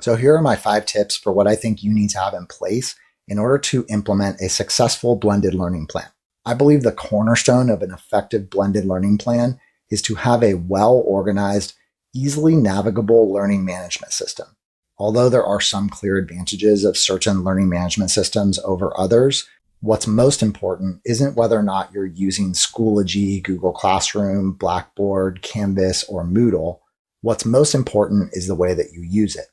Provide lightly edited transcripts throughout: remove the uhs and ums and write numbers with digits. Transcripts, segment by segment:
So here are my 5 tips for what I think you need to have in place in order to implement a successful blended learning plan. I believe the cornerstone of an effective blended learning plan is to have a well-organized, easily navigable learning management system. Although there are some clear advantages of certain learning management systems over others, what's most important isn't whether or not you're using Schoology, Google Classroom, Blackboard, Canvas, or Moodle. What's most important is the way that you use it.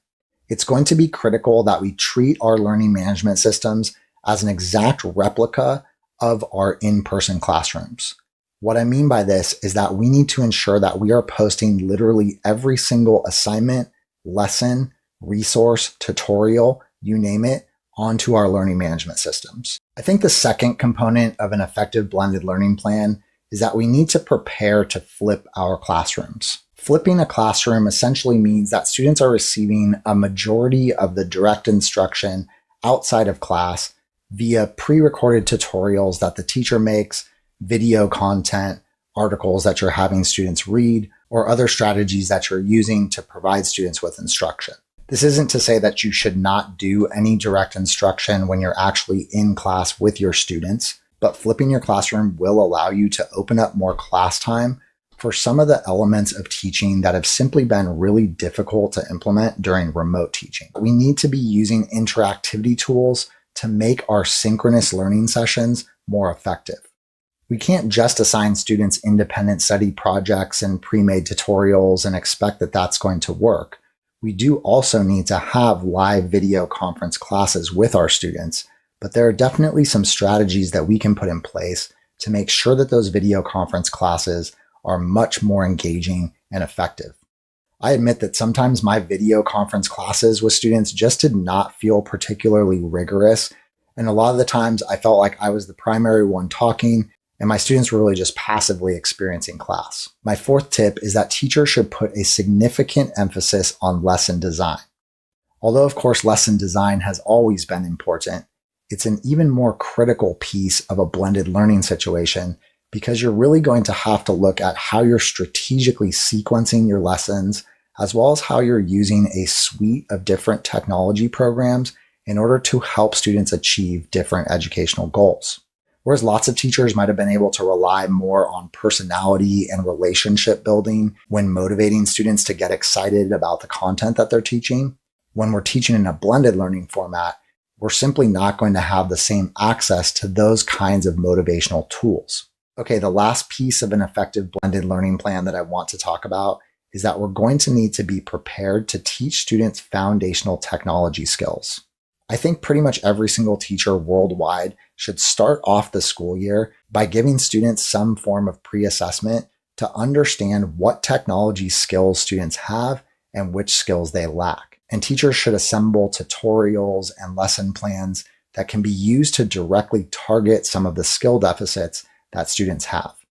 It's going to be critical that we treat our learning management systems as an exact replica of our in-person classrooms. What I mean by this is that we need to ensure that we are posting literally every single assignment, lesson, resource, tutorial, you name it, onto our learning management systems. I think the second component of an effective blended learning plan is that we need to prepare to flip our classrooms. Flipping a classroom essentially means that students are receiving a majority of the direct instruction outside of class via pre-recorded tutorials that the teacher makes, video content, articles that you're having students read, or other strategies that you're using to provide students with instruction. This isn't to say that you should not do any direct instruction when you're actually in class with your students, but flipping your classroom will allow you to open up more class time for some of the elements of teaching that have simply been really difficult to implement during remote teaching. We need to be using interactivity tools to make our synchronous learning sessions more effective. We can't just assign students independent study projects and pre-made tutorials and expect that that's going to work. We do also need to have live video conference classes with our students, but there are definitely some strategies that we can put in place to make sure that those video conference classes are much more engaging and effective. I admit that sometimes my video conference classes with students just did not feel particularly rigorous, and a lot of the times I felt like I was the primary one talking and my students were really just passively experiencing class. My 4th tip is that teachers should put a significant emphasis on lesson design. Although, of course, lesson design has always been important, it's an even more critical piece of a blended learning situation because you're really going to have to look at how you're strategically sequencing your lessons, as well as how you're using a suite of different technology programs in order to help students achieve different educational goals. Whereas lots of teachers might have been able to rely more on personality and relationship building when motivating students to get excited about the content that they're teaching, when we're teaching in a blended learning format, we're simply not going to have the same access to those kinds of motivational tools. Okay, the last piece of an effective blended learning plan that I want to talk about is that we're going to need to be prepared to teach students foundational technology skills. I think pretty much every single teacher worldwide should start off the school year by giving students some form of pre-assessment to understand what technology skills students have and which skills they lack. And teachers should assemble tutorials and lesson plans that can be used to directly target some of the skill deficits that students have.